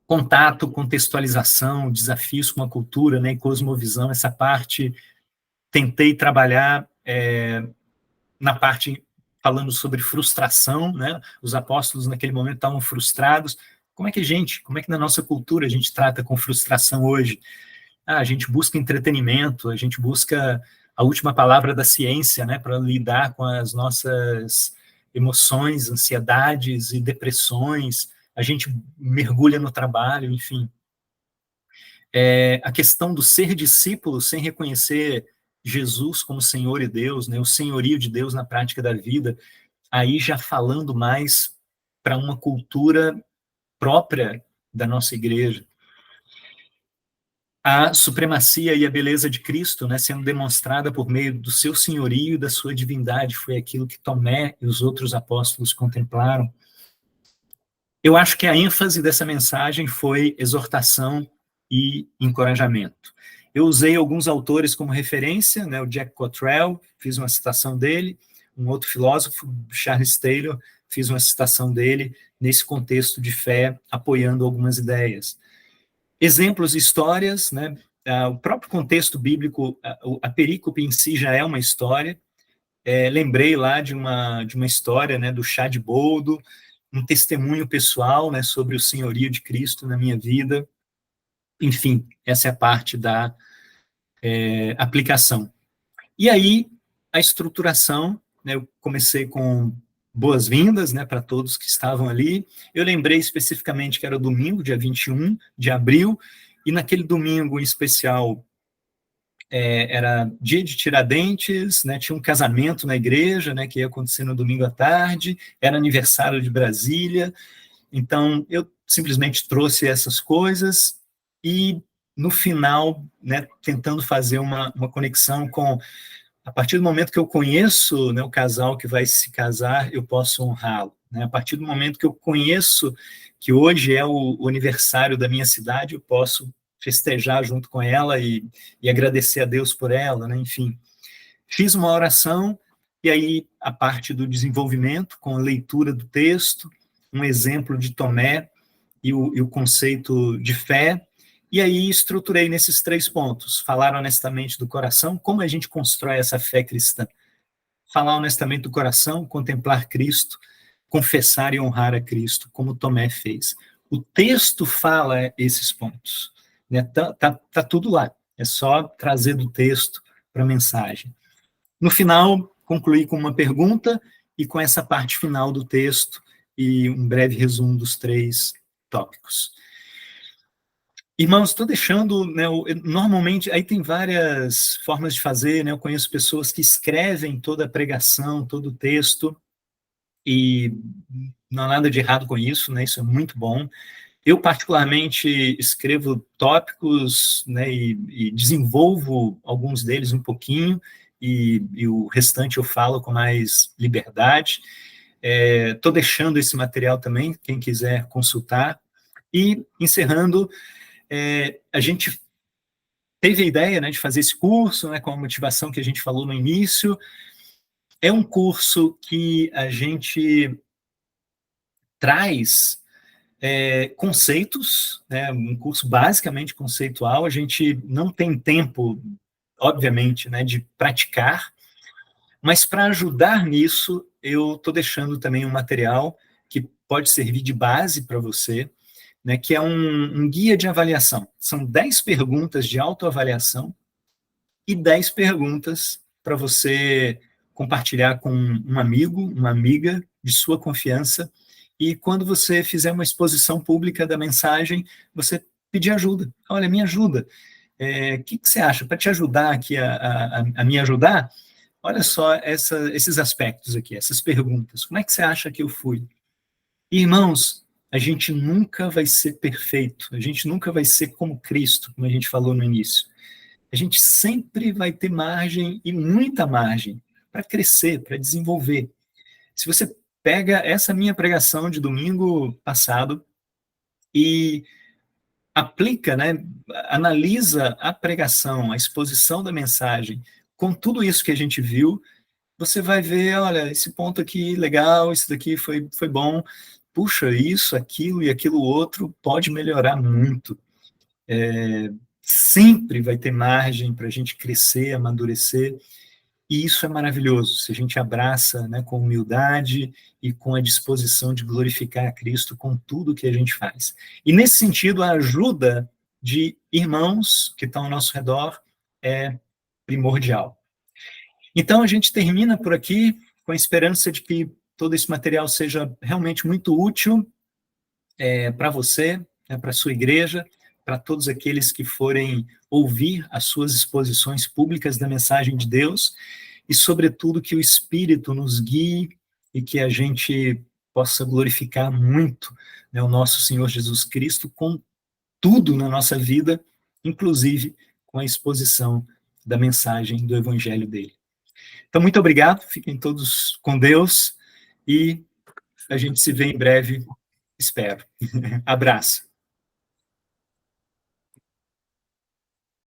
Contato, contextualização, desafios com a cultura, né, e cosmovisão, essa parte tentei trabalhar na parte falando sobre frustração, né, os apóstolos naquele momento estavam frustrados. Como é que na nossa cultura a gente trata com frustração hoje? A gente busca entretenimento, a gente busca a última palavra da ciência, né, para lidar com as nossas emoções, ansiedades e depressões, a gente mergulha no trabalho, enfim. A questão do ser discípulo sem reconhecer Jesus como Senhor e Deus, né, o senhorio de Deus na prática da vida, aí já falando mais para uma cultura própria da nossa igreja. A supremacia e a beleza de Cristo, né, sendo demonstrada por meio do seu senhorio e da sua divindade, foi aquilo que Tomé e os outros apóstolos contemplaram. Eu acho que a ênfase dessa mensagem foi exortação e encorajamento. Eu usei alguns autores como referência, né, o Jack Cottrell, fiz uma citação dele, um outro filósofo, Charles Taylor, fiz uma citação dele nesse contexto de fé, apoiando algumas ideias. Exemplos e histórias, né? O próprio contexto bíblico, a perícope em si já é uma história. Lembrei lá de uma história, né, do chá de boldo, um testemunho pessoal, né, sobre o senhorio de Cristo na minha vida. Enfim, essa é a parte da aplicação. E aí, a estruturação, né, eu comecei com boas-vindas, né, para todos que estavam ali. Eu lembrei especificamente que era o domingo, dia 21 de abril, e naquele domingo em especial era dia de Tiradentes, né, tinha um casamento na igreja, né, que ia acontecer no domingo à tarde, era aniversário de Brasília, então eu simplesmente trouxe essas coisas e no final, né, tentando fazer uma conexão com a partir do momento que eu conheço, né, o casal que vai se casar, eu posso honrá-lo. Né? A partir do momento que eu conheço que hoje é o aniversário da minha cidade, eu posso festejar junto com ela e agradecer a Deus por ela, né? Enfim. Fiz uma oração e aí a parte do desenvolvimento, com a leitura do texto, um exemplo de Tomé e o conceito de fé, e aí estruturei nesses 3 pontos. Falar honestamente do coração, como a gente constrói essa fé cristã. Falar honestamente do coração, contemplar Cristo, confessar e honrar a Cristo, como Tomé fez. O texto fala esses pontos. Né? Tá tudo lá. É só trazer do texto para a mensagem. No final, concluí com uma pergunta e com essa parte final do texto e um breve resumo dos 3 tópicos. Irmãos, estou deixando, né, normalmente, aí tem várias formas de fazer, né, eu conheço pessoas que escrevem toda a pregação, todo o texto, e não há nada de errado com isso, né, isso é muito bom. Eu, particularmente, escrevo tópicos, né, e desenvolvo alguns deles um pouquinho, e o restante eu falo com mais liberdade. Estou deixando esse material também, quem quiser consultar. E, encerrando, a gente teve a ideia, né, de fazer esse curso, né, com a motivação que a gente falou no início. É um curso que a gente traz conceitos, né, um curso basicamente conceitual. A gente não tem tempo, obviamente, né, de praticar, mas para ajudar nisso, eu estou deixando também um material que pode servir de base para você, né, que é um guia de avaliação. São 10 perguntas de autoavaliação e 10 perguntas para você compartilhar com um amigo, uma amiga de sua confiança, e quando você fizer uma exposição pública da mensagem, você pedir ajuda. Olha, me ajuda. O que você acha? Para te ajudar aqui a me ajudar, olha só esses aspectos aqui, essas perguntas. Como é que você acha que eu fui? Irmãos, a gente nunca vai ser perfeito, a gente nunca vai ser como Cristo, como a gente falou no início. A gente sempre vai ter margem, e muita margem, para crescer, para desenvolver. Se você pega essa minha pregação de domingo passado e aplica, né, analisa a pregação, a exposição da mensagem, com tudo isso que a gente viu, você vai ver, olha, esse ponto aqui legal, isso daqui foi bom, puxa, isso, aquilo e aquilo outro pode melhorar muito. Sempre vai ter margem para a gente crescer, amadurecer, e isso é maravilhoso, se a gente abraça, né, com humildade e com a disposição de glorificar a Cristo com tudo que a gente faz. E nesse sentido, a ajuda de irmãos que estão ao nosso redor é primordial. Então, a gente termina por aqui com a esperança de que todo esse material seja realmente muito útil para você, né, para a sua igreja, para todos aqueles que forem ouvir as suas exposições públicas da mensagem de Deus, e, sobretudo, que o Espírito nos guie e que a gente possa glorificar muito, né, o nosso Senhor Jesus Cristo com tudo na nossa vida, inclusive com a exposição da mensagem do Evangelho dele. Então, muito obrigado, fiquem todos com Deus e a gente se vê em breve, espero. Abraço.